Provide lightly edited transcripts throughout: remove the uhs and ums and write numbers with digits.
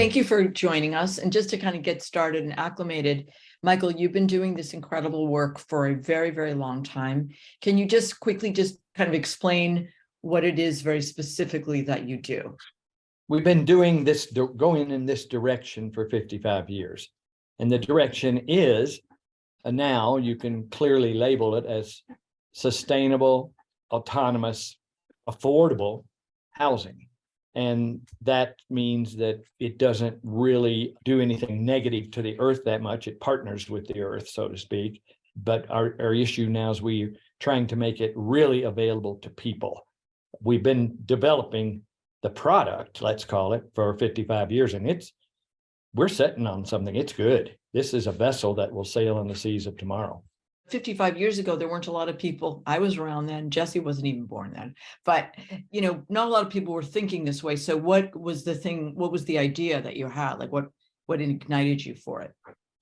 thank you for joining us. And just to kind of get started and acclimated, Michael, you've been doing this incredible work for a very, very long time. Can you just quickly just kind of explain what it is very specifically that you do? We've been doing this, going in this direction for 55 years. And the direction is, now you can clearly label it as sustainable, autonomous, affordable housing. And that means that it doesn't really do anything negative to the earth that much. It partners with the earth, so to speak. But our issue now is we're trying to make it really available to people. We've been developing the product, let's call it, for 55 years, and we're sitting on something. It's good. This is a vessel that will sail on the seas of tomorrow. 55 years ago, there weren't a lot of people. I was around then. Jesse wasn't even born then. But, not a lot of people were thinking this way. So what was the thing? What was the idea that you had? Like what ignited you for it?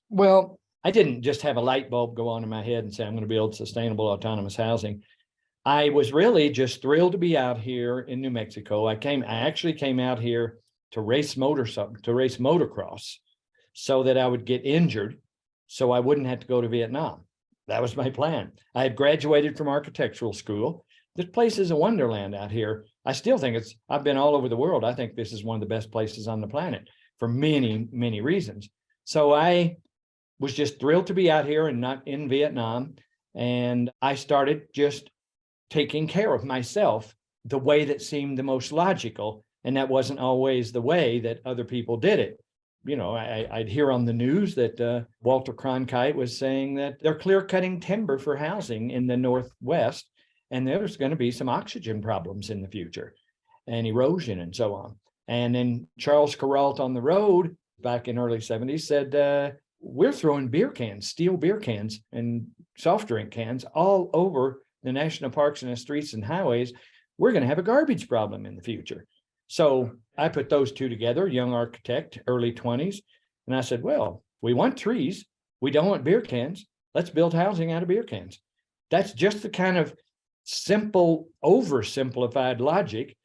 Well, I didn't just have a light bulb go on in my head and say, I'm going to build sustainable autonomous housing. I was really just thrilled to be out here in New Mexico. I actually came out here to race motocross so that I would get injured so I wouldn't have to go to Vietnam. That was my plan. I had graduated from architectural school. This place is a wonderland out here. I still think I've been all over the world. I think this is one of the best places on the planet for many, many reasons. So I was just thrilled to be out here and not in Vietnam. And I started just taking care of myself the way that seemed the most logical. And that wasn't always the way that other people did it. I'd hear on the news that Walter Cronkite was saying that they're clear cutting timber for housing in the Northwest, and there's going to be some oxygen problems in the future and erosion and so on. And then Charles Kuralt on the road back in early 70s said, we're throwing beer cans, steel beer cans and soft drink cans all over the national parks and the streets and highways. We're going to have a garbage problem in the future. So I put those two together, young architect, early 20s. And I said, well, we want trees. We don't want beer cans. Let's build housing out of beer cans. That's just the kind of simple, oversimplified logic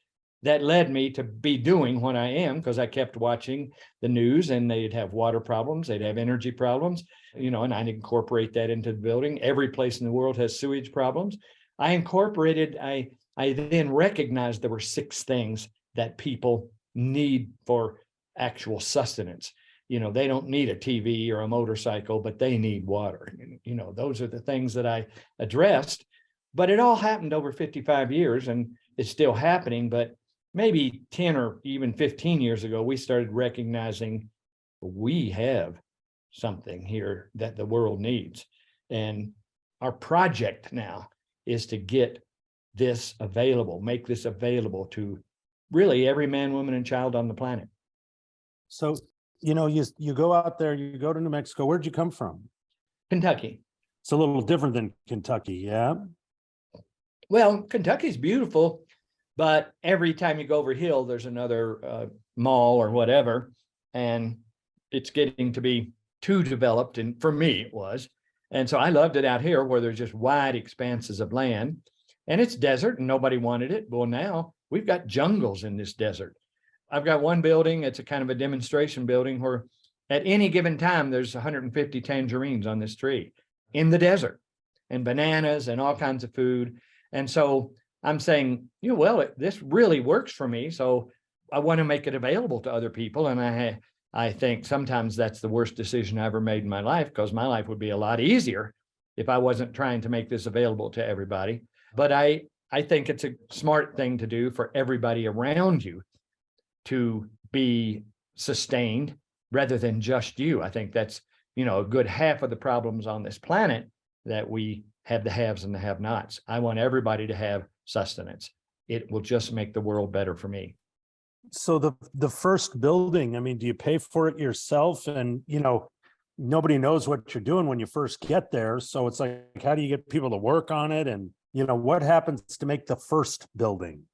that led me to be doing what I am, because I kept watching the news and they'd have water problems, they'd have energy problems, and I'd incorporate that into the building. Every place in the world has sewage problems. I then recognized there were 6 things that people need for actual sustenance. They don't need a TV or a motorcycle, but they need water. Those are the things that I addressed, but it all happened over 55 years and it's still happening. But maybe 10 or even 15 years ago, we started recognizing we have something here that the world needs. And our project now is to get this available, make this available to really every man, woman, and child on the planet. So, you go out there, you go to New Mexico. Where'd you come from? Kentucky. It's a little different than Kentucky, yeah? Well, Kentucky's beautiful, but every time you go over a hill, there's another mall or whatever, and it's getting to be too developed, and for me it was. And so I loved it out here where there's just wide expanses of land, and it's desert and nobody wanted it. Well, now we've got jungles in this desert. I've got one building, it's a kind of a demonstration building where at any given time, there's 150 tangerines on this tree in the desert, and bananas and all kinds of food. And so I'm saying, this really works for me. So I want to make it available to other people. And I think sometimes that's the worst decision I ever made in my life, because my life would be a lot easier if I wasn't trying to make this available to everybody. But I think it's a smart thing to do for everybody around you to be sustained rather than just you. I think that's, a good half of the problems on this planet, that we have the haves and the have-nots. I want everybody to have sustenance. It will just make the world better for me. So the first building, do you pay for it yourself? And, nobody knows what you're doing when you first get there. So it's like, how do you get people to work on it? And, what happens to make the first building?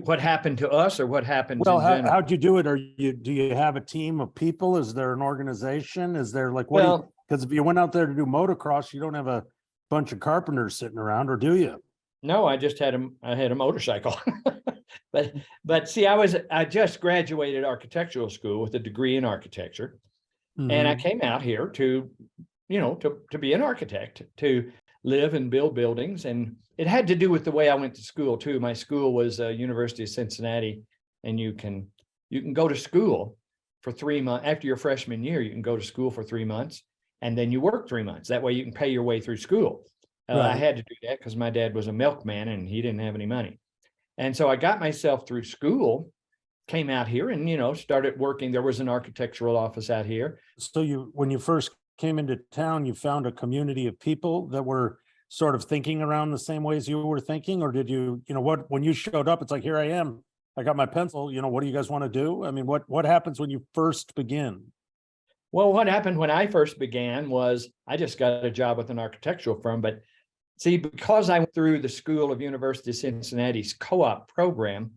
What happened to us, or what happened? Well, how'd you do it? Do you have a team of people? Is there an organization? Is there because if you went out there to do motocross, you don't have a bunch of carpenters sitting around, or do you? No, I just had I had a motorcycle. But see, I just graduated architectural school with a degree in architecture. And I Mhm. came out here to, to be an architect, to live and build buildings. And it had to do with the way I went to school too. My school was University of Cincinnati, and you can go to school for 3 months. After your freshman year, you can go to school for 3 months, and then you work 3 months. That way you can pay your way through school. I Right. had to do that because my dad was a milkman and he didn't have any money. And so I got myself through school, came out here and, started working. There was an architectural office out here. So when you first came into town, you found a community of people that were sort of thinking around the same ways you were thinking, or did you, when you showed up, it's like, here I am, I got my pencil, what do you guys want to do? I mean, what happens when you first begin? Well, what happened when I first began was I just got a job with an architectural firm. But see, because I went through the School of University of Cincinnati's co-op program,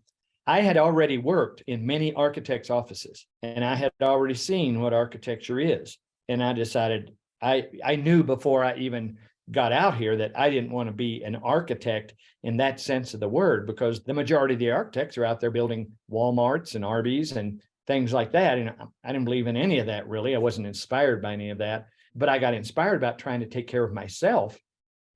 I had already worked in many architects' offices, and I had already seen what architecture is. And I decided, I knew before I even got out here that I didn't want to be an architect in that sense of the word, because the majority of the architects are out there building Walmarts and Arby's and things like that. And I didn't believe in any of that, really. I wasn't inspired by any of that, but I got inspired about trying to take care of myself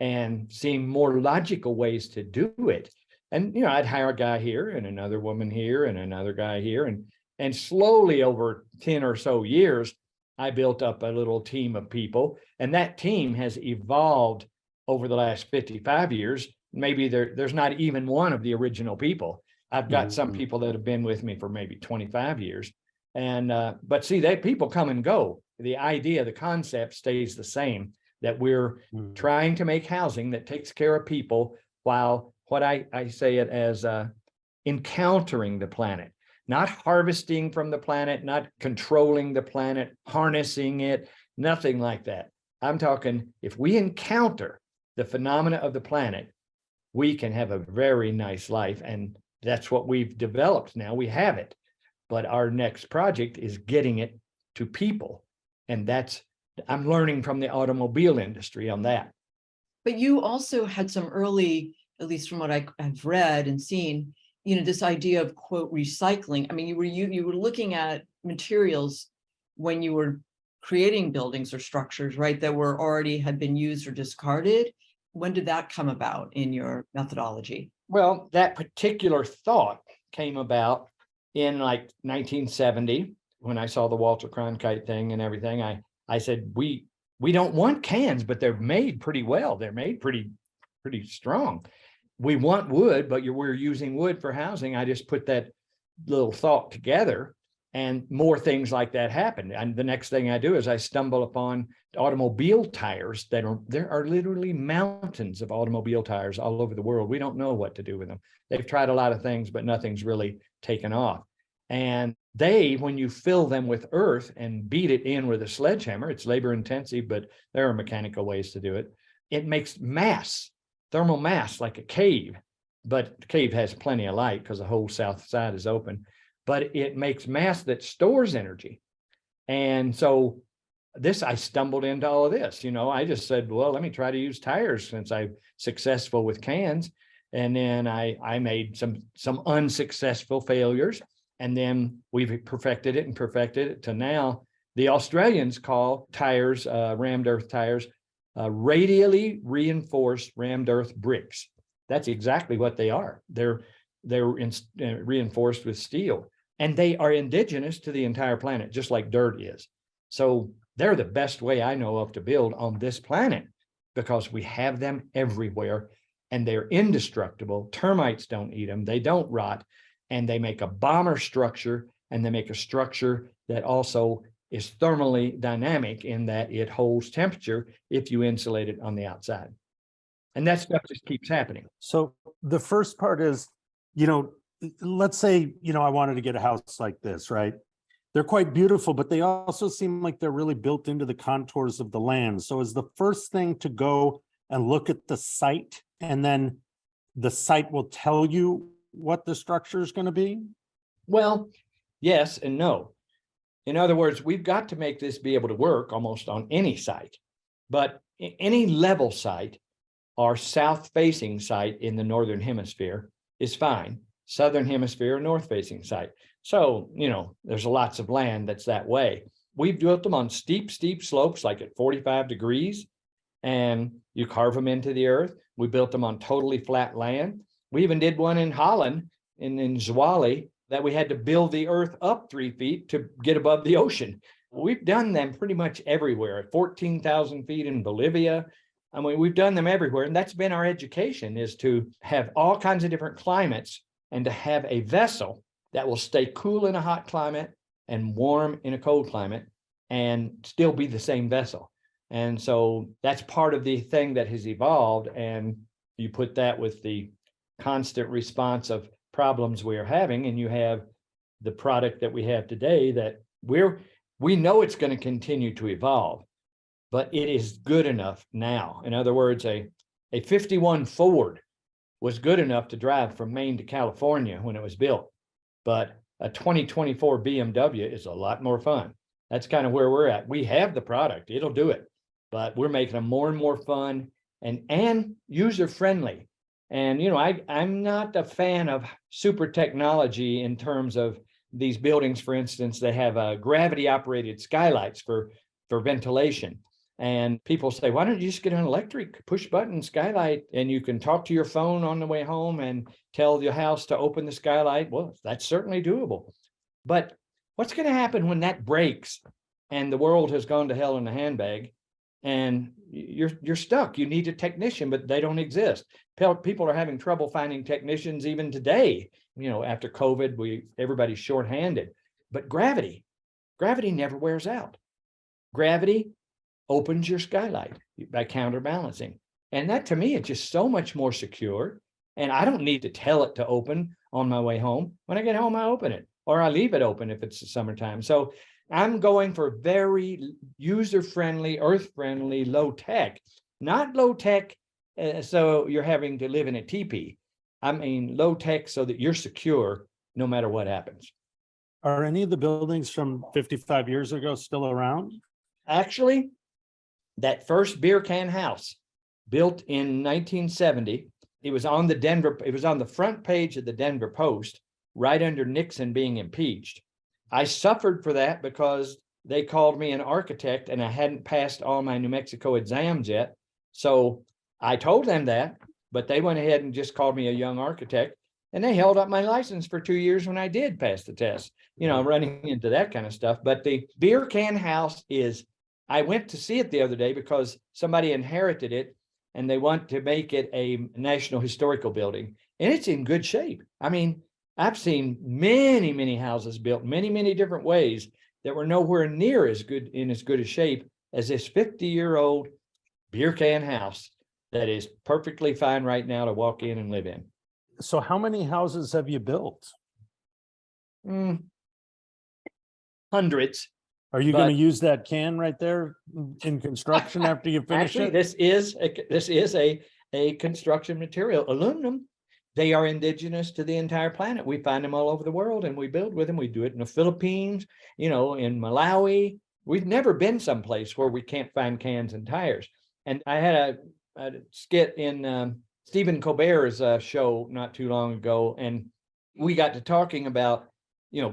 and seeing more logical ways to do it. And, I'd hire a guy here and another woman here and another guy here. And slowly over 10 or so years, I built up a little team of people. And that team has evolved over the last 55 years. Maybe there's not even one of the original people. I've got some people that have been with me for maybe 25 years. And, but see, that people come and go. The idea, the concept stays the same, that we're trying to make housing that takes care of people, while what I say it as encountering the planet, not harvesting from the planet, not controlling the planet, harnessing it, nothing like that. I'm talking, if we encounter the phenomena of the planet, we can have a very nice life. And that's what we've developed now. We have it. But our next project is getting it to people. And I'm learning from the automobile industry on that. But you also had some early, at least from what I've read and seen, this idea of, quote, recycling. I mean, you were looking at materials when you were creating buildings or structures, right, that were already had been used or discarded. When did that come about in your methodology? Well, that particular thought came about in like 1970 when I saw the Walter Cronkite thing and everything. I said, we don't want cans, but they're made pretty well. They're made pretty strong. We want wood, but we're using wood for housing. I just put that little thought together, and more things like that happened. And the next thing I do is I stumble upon automobile tires there are literally mountains of automobile tires all over the world. We don't know what to do with them. They've tried a lot of things, but nothing's really taken off. And when you fill them with earth and beat it in with a sledgehammer, it's labor intensive, but there are mechanical ways to do it. It makes mass, thermal mass, like a cave, but the cave has plenty of light because the whole south side is open, but it makes mass that stores energy. And so I stumbled into all of this, I just said, well, let me try to use tires since I'm successful with cans. And then I made some unsuccessful failures. And then we've perfected it to now. The Australians call tires, rammed earth tires, radially reinforced rammed earth bricks. That's exactly what they are. They're reinforced with steel, and they are indigenous to the entire planet, just like dirt is. So they're the best way I know of to build on this planet, because we have them everywhere, and they're indestructible. Termites don't eat them. They don't rot. And they make a bomber structure, and they make a structure that also is thermally dynamic in that it holds temperature if you insulate it on the outside. And that stuff just keeps happening. So the first part is, let's say, I wanted to get a house like this, right? They're quite beautiful, but they also seem like they're really built into the contours of the land. So is the first thing to go and look at the site, and then the site will tell you what the structure is going to be? Well, yes and no. In other words, we've got to make this be able to work almost on any site, but any level site or south-facing site in the Northern Hemisphere is fine. southern hemisphere, north facing site. So, there's lots of land that's that way. We've built them on steep slopes, like at 45 degrees, and you carve them into the earth. We built them on totally flat land. We even did one in Holland, in Zwolle, that we had to build the earth up 3 feet to get above the ocean. We've done them pretty much everywhere, at 14,000 feet in Bolivia. I mean, we've done them everywhere. And that's been our education, is to have all kinds of different climates and to have a vessel that will stay cool in a hot climate and warm in a cold climate and still be the same vessel. And so that's part of the thing that has evolved. And you put that with the constant response of problems we are having, and you have the product that we have today that we know it's going to continue to evolve, but it is good enough now. In other words, a 51 Ford was good enough to drive from Maine to California when it was built, but a 2024 BMW is a lot more fun. That's kind of where we're at. We have the product, it'll do it, but we're making them more and more fun and user friendly. And, I'm not a fan of super technology in terms of these buildings. For instance, they have gravity operated skylights for ventilation. And people say, why don't you just get an electric push button skylight and you can talk to your phone on the way home and tell your house to open the skylight? Well, that's certainly doable. But what's going to happen when that breaks and the world has gone to hell in a handbag and you're stuck? You need a technician, but they don't exist. People are having trouble finding technicians even today. After COVID, everybody's shorthanded. But gravity never wears out. Gravity opens your skylight by counterbalancing. And that, to me, it's just so much more secure. And I don't need to tell it to open on my way home. When I get home, I open it, or I leave it open if it's the summertime. So I'm going for very user-friendly, earth-friendly, low-tech, not low-tech so you're having to live in a teepee. I mean, low-tech so that you're secure no matter what happens. Are any of the buildings from 55 years ago still around? Actually, that first beer can house built in 1970, it was on the front page of the Denver Post, right under Nixon being impeached. I suffered for that because they called me an architect and I hadn't passed all my New Mexico exams yet. So I told them that, but they went ahead and just called me a young architect, and they held up my license for 2 years when I did pass the test. Running into that kind of stuff. But the beer can house I went to see it the other day because somebody inherited it and they want to make it a National Historical Building, and it's in good shape. I mean, I've seen many, many houses built many, many different ways that were nowhere near as good a shape as this 50-year-old beer can house that is perfectly fine right now to walk in and live in. So how many houses have you built? Hundreds. Are you going to use that can right there in construction after you finish Actually, it? This is a construction material, aluminum. They are indigenous to the entire planet. We find them all over the world and we build with them. We do it in the Philippines, in Malawi. We've never been someplace where we can't find cans and tires. And I had a skit in Stephen Colbert's show not too long ago, and we got to talking about,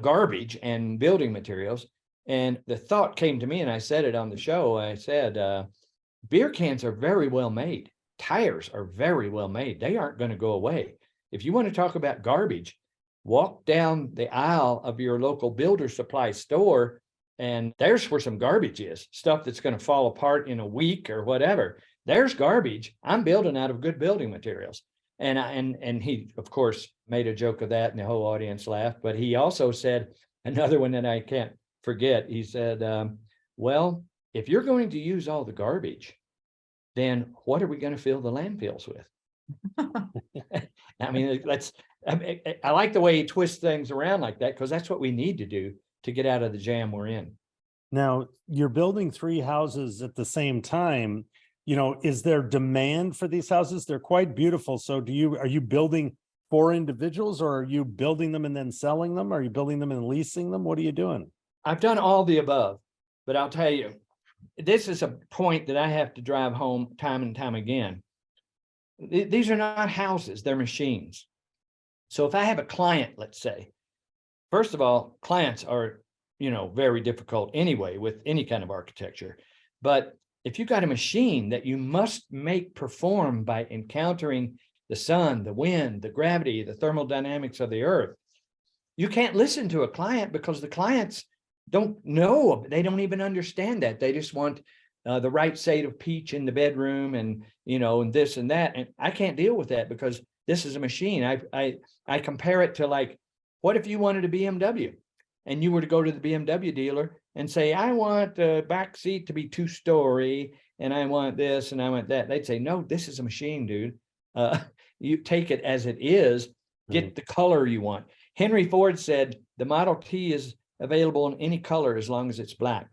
garbage and building materials. And the thought came to me, and I said it on the show. I said, beer cans are very well made. Tires are very well made. They aren't going to go away. If you want to talk about garbage, walk down the aisle of your local builder supply store, and there's where some garbage is, stuff that's going to fall apart in a week or whatever. There's garbage. I'm building out of good building materials. And he, of course, made a joke of that, and the whole audience laughed. But he also said another one that I can't forget. He said, well, if you're going to use all the garbage, then what are we going to fill the landfills with? I mean, I like the way he twists things around like that, because that's what we need to do to get out of the jam we're in. Now, you're building 3 houses at the same time. Is there demand for these houses? They're quite beautiful. So are you building for individuals, or are you building them and then selling them? Are you building them and leasing them? What are you doing? I've done all the above, but I'll tell you, this is a point that I have to drive home time and time again. These are not houses, they're machines. So if I have a client, let's say, first of all, clients are, very difficult anyway with any kind of architecture. But if you got a machine that you must make perform by encountering the sun, the wind, the gravity, the thermodynamics of the earth, you can't listen to a client because the clients don't know. They don't even understand that. They just want the right shade of peach in the bedroom and, and this and that. And I can't deal with that because this is a machine. I compare it to, like, what if you wanted a BMW and you were to go to the BMW dealer and say, I want the back seat to be 2-story and I want this and I want that. They'd say, no, this is a machine, dude. You take it as it is, get the color you want. Henry Ford said the Model T is available in any color as long as it's black.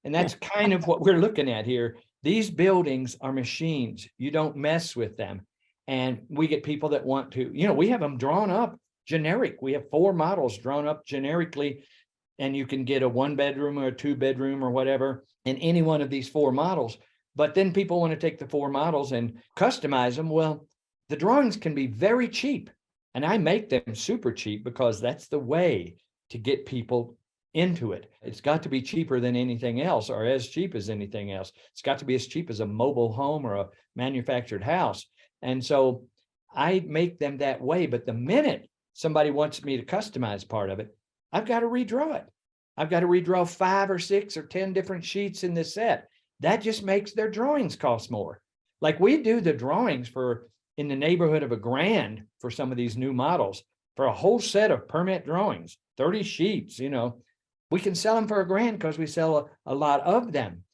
And that's kind of what we're looking at here. These buildings are machines. You don't mess with them. And we get people that want to, we have them drawn up generic. We have 4 models drawn up generically, and you can get a 1-bedroom or a 2-bedroom or whatever in any one of these 4 models. But then people want to take the 4 models and customize them. Well, the drawings can be very cheap, and I make them super cheap because that's the way to get people into it. It's got to be cheaper than anything else, or as cheap as anything else. It's got to be as cheap as a mobile home or a manufactured house. And so I make them that way. But the minute somebody wants me to customize part of it, I've got to redraw it. I've got to redraw 5 or 6 or 10 different sheets in this set. That just makes their drawings cost more. Like, we do the drawings for in the neighborhood of $1,000 for some of these new models for a whole set of permit drawings, 30 sheets. We can sell them for $1,000 because we sell a lot of them.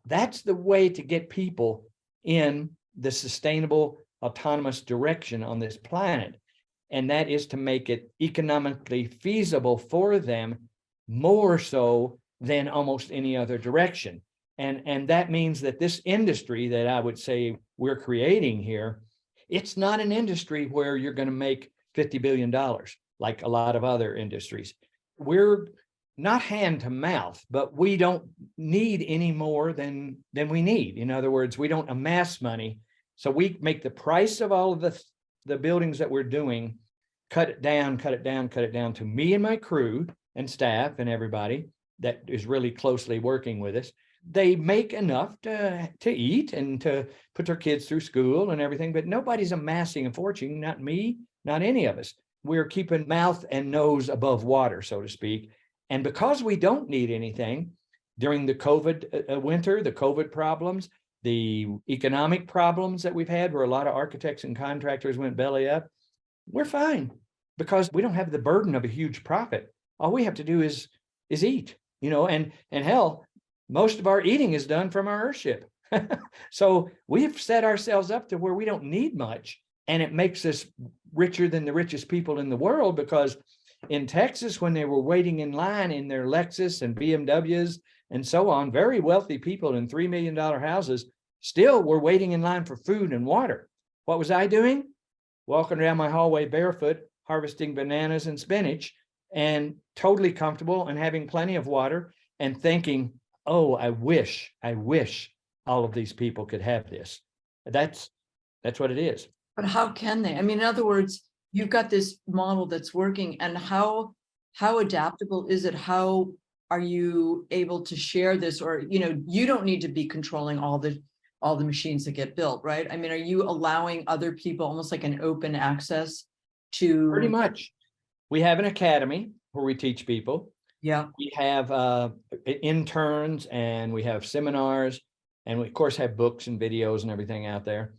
That's the way to get people in the sustainable, autonomous direction on this planet. And that is to make it economically feasible for them, more so than almost any other direction. And that means that this industry that I would say we're creating here, it's not an industry where you're going to make $50 billion like a lot of other industries. We're not hand to mouth, but we don't need any more than we need. In other words, we don't amass money. So we make the price of all of the buildings that we're doing, cut it down to me and my crew and staff and everybody that is really closely working with us. They make enough to eat and to put their kids through school and everything, but nobody's amassing a fortune, not me, not any of us. We're keeping mouth and nose above water, so to speak. And because we don't need anything during the COVID winter, the COVID problems, the economic problems that we've had where a lot of architects and contractors went belly up, we're fine because we don't have the burden of a huge profit. All we have to do is eat, and hell, most of our eating is done from our Earthship. So we've set ourselves up to where we don't need much. And it makes us richer than the richest people in the world, because in Texas, when they were waiting in line in their Lexus and BMWs and so on, very wealthy people in $3 million houses still were waiting in line for food and water. What was I doing? Walking around my hallway barefoot, harvesting bananas and spinach, and totally comfortable and having plenty of water and thinking, oh, I wish all of these people could have this. That's what it is. But how can they? I mean, in other words, you've got this model that's working, and how adaptable is it? How are you able to share this? Or, you don't need to be controlling all the machines that get built, right? I mean, are you allowing other people almost like an open access to? Pretty much. We have an academy where we teach people. Yeah. We have interns and we have seminars, and we of course have books and videos and everything out there.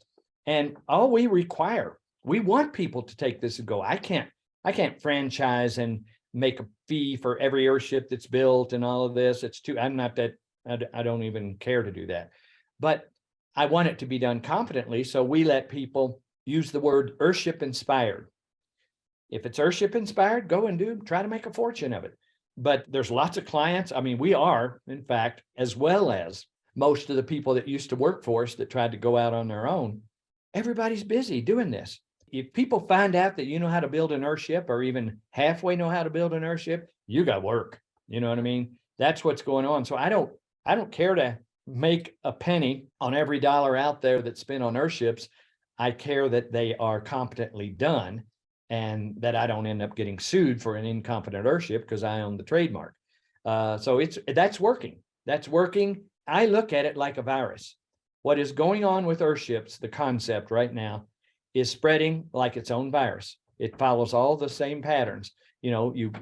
And all we require, we want people to take this and go. I can't franchise and make a fee for every Earthship that's built and all of this. I'm not that, I don't even care to do that. But I want it to be done confidently. So we let people use the word Earthship inspired. If it's Earthship inspired, go and try to make a fortune of it. But there's lots of clients. I mean, we are, in fact, as well as most of the people that used to work for us that tried to go out on their own. Everybody's busy doing this. If people find out that you know how to build an Earthship, or even halfway know how to build an Earthship, you got work. You know what I mean? That's what's going on. So I don't care to make a penny on every dollar out there that's spent on Earthships. I care that they are competently done. and that I don't end up getting sued for an incompetent Earthship because I own the trademark. So that's working. That's working. I look at it like a virus. What is going on with Earthships, the concept right now, is spreading like its own virus. It follows all the same patterns.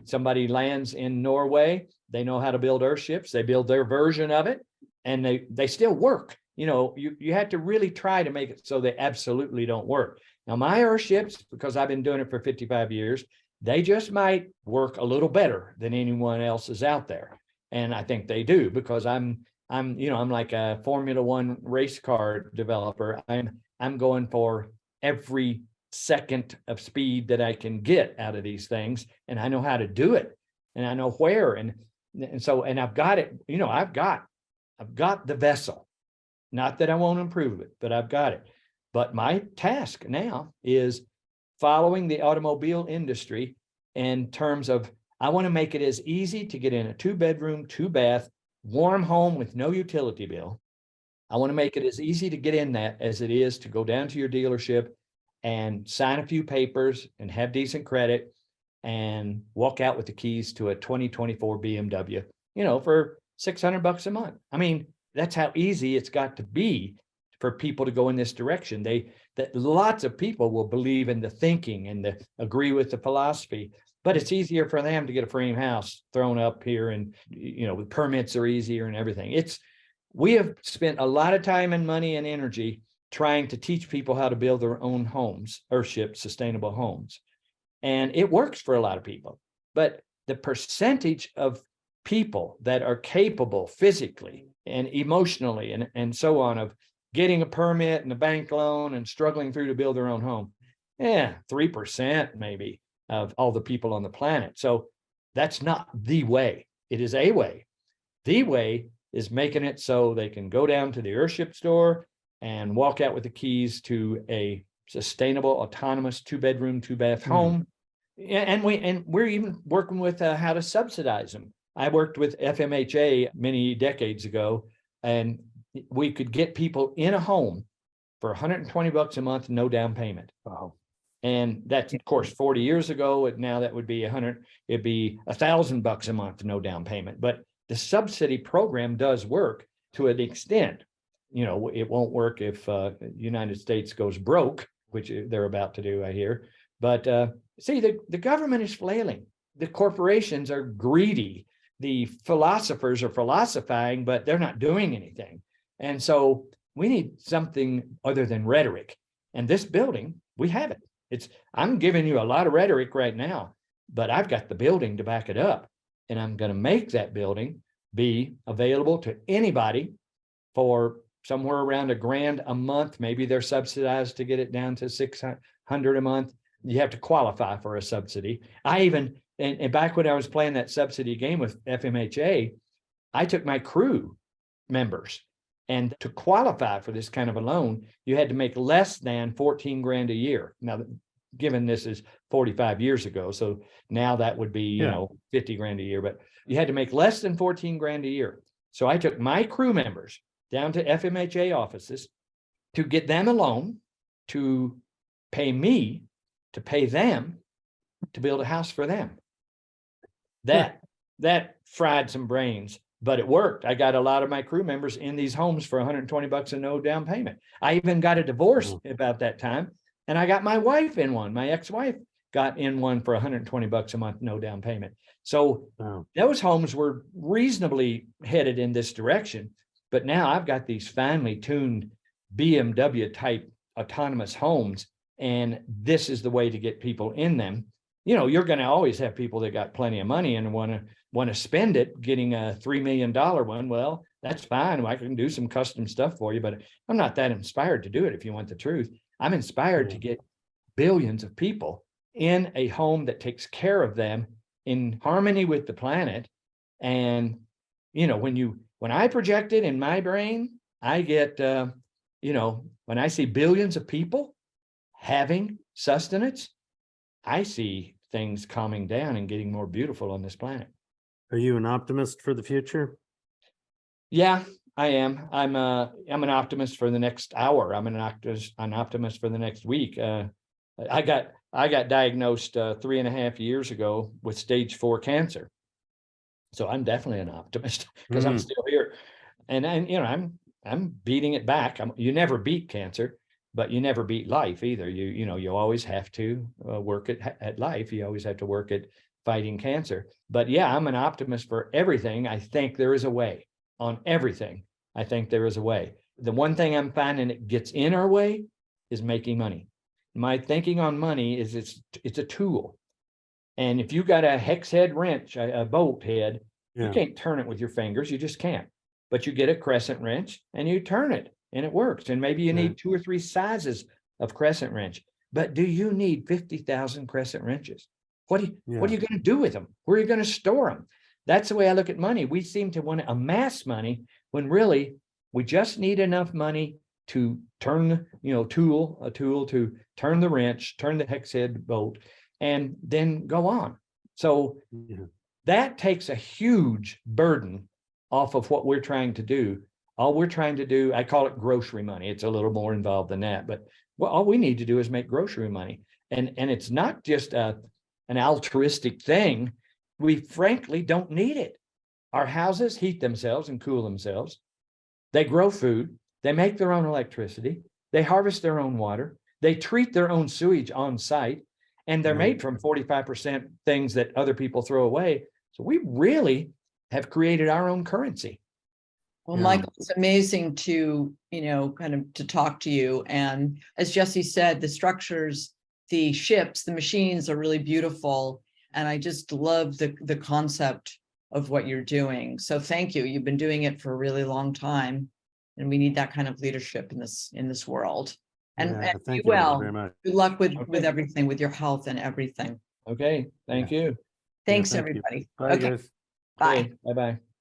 Somebody lands in Norway, they know how to build Earthships, they build their version of it, and they still work. You have to really try to make it so they absolutely don't work. Now, my Earthships, because I've been doing it for 55 years, they just might work a little better than anyone else's out there. And I think they do, because I'm like a Formula One race car developer. I'm going for every second of speed that I can get out of these things. And I know how to do it, and I know where. And I've got it, I've got the vessel. Not that I won't improve it, but I've got it. But my task now is following the automobile industry in terms of, I want to make it as easy to get in a 2-bedroom, 2-bath, warm home with no utility bill. I want to make it as easy to get in that as it is to go down to your dealership and sign a few papers and have decent credit and walk out with the keys to a 2024 BMW, for $600 a month. I mean, that's how easy it's got to be for people to go in this direction. That lots of people will believe in the thinking and agree with the philosophy, but it's easier for them to get a frame house thrown up here, and the permits are easier and everything. We have spent a lot of time and money and energy trying to teach people how to build their own homes, Earthship sustainable homes, and it works for a lot of people. But the percentage of people that are capable physically and emotionally and so on of getting a permit and a bank loan and struggling through to build their own home, 3% maybe of all the people on the planet. So that's not the way. It is a way. The way is making it so they can go down to the Earthship store and walk out with the keys to a sustainable, autonomous 2-bedroom, 2-bath home. And we're even working with how to subsidize them. I worked with FMHA many decades ago, and we could get people in a home for $120 a month, no down payment. Wow. And that's, of course, 40 years ago. And now that would be it'd be $1,000 a month, no down payment. But the subsidy program does work to an extent. It won't work if the United States goes broke, which they're about to do, I hear. But see, the government is flailing. The corporations are greedy. The philosophers are philosophizing, but they're not doing anything. And so we need something other than rhetoric. And this building, we have it. I'm giving you a lot of rhetoric right now, but I've got the building to back it up. And I'm going to make that building be available to anybody for somewhere around $1,000 a month. Maybe they're subsidized to get it down to $600 a month. You have to qualify for a subsidy. And back when I was playing that subsidy game with FMHA, I took my crew members, and to qualify for this kind of a loan, you had to make less than $14,000 a year. Now, given this is 45 years ago, so now that would be, $50,000 a year, but you had to make less than $14,000 a year. So I took my crew members down to FMHA offices to get them a loan, to pay me, to pay them, to build a house for them. That fried some brains, but it worked. I got a lot of my crew members in these homes for $120 and no down payment. I even got a divorce about that time, and I got my wife in one. My ex-wife got in one for $120 a month, no down payment. So those homes were reasonably headed in this direction. But now I've got these finely tuned BMW type autonomous homes, and this is the way to get people in them. You're going to always have people that got plenty of money and want to spend it getting a $3 million one. Well, that's fine. I can do some custom stuff for you, but I'm not that inspired to do it. If you want the truth, I'm inspired to get billions of people in a home that takes care of them in harmony with the planet. And, when I project it in my brain, I get, when I see billions of people having sustenance, I see things calming down and getting more beautiful on this planet. Are you an optimist for the future? Yeah, I am. I'm an optimist for the next hour. I'm an optimist for the next week. I got I got diagnosed 3.5 years ago with stage 4 cancer. So I'm definitely an optimist because I'm still here. And you know, I'm beating it back. You never beat cancer, but you never beat life either. You know, you always have to work at life. You always have to work at fighting cancer. But yeah, I'm an optimist for everything. I think there is a way on everything. I think there is a way. The one thing I'm finding that gets in our way is making money. My thinking on money is it's a tool. And if you got a hex head wrench, a bolt head, you can't turn it with your fingers. You just can't. But you get a crescent wrench and you turn it and it works. And maybe you need 2 or 3 sizes of crescent wrench. But do you need 50,000 crescent wrenches? What are you going to do with them? Where are you going to store them? That's the way I look at money. We seem to want to amass money when really we just need enough money to turn, a tool to turn the wrench, turn the hex head bolt, and then go on. So that takes a huge burden off of what we're trying to do. All we're trying to do, I call it grocery money. It's a little more involved than that, but all we need to do is make grocery money. And it's not just an altruistic thing. We frankly don't need it. Our houses heat themselves and cool themselves. They grow food. They make their own electricity. They harvest their own water. They treat their own sewage on site. And they're made from 45% things that other people throw away. So we really have created our own currency. Well, Michael, it's amazing to, kind of to talk to you. And as Jesse said, the structures, the ships, the machines are really beautiful. And I just love the concept of what you're doing. So thank you. You've been doing it for a really long time. And we need that kind of leadership in this world. And thank you very much. Good luck with everything, with your health and everything. Okay. Thank you. Thanks, thank everybody. Bye, guys. Bye. Bye-bye.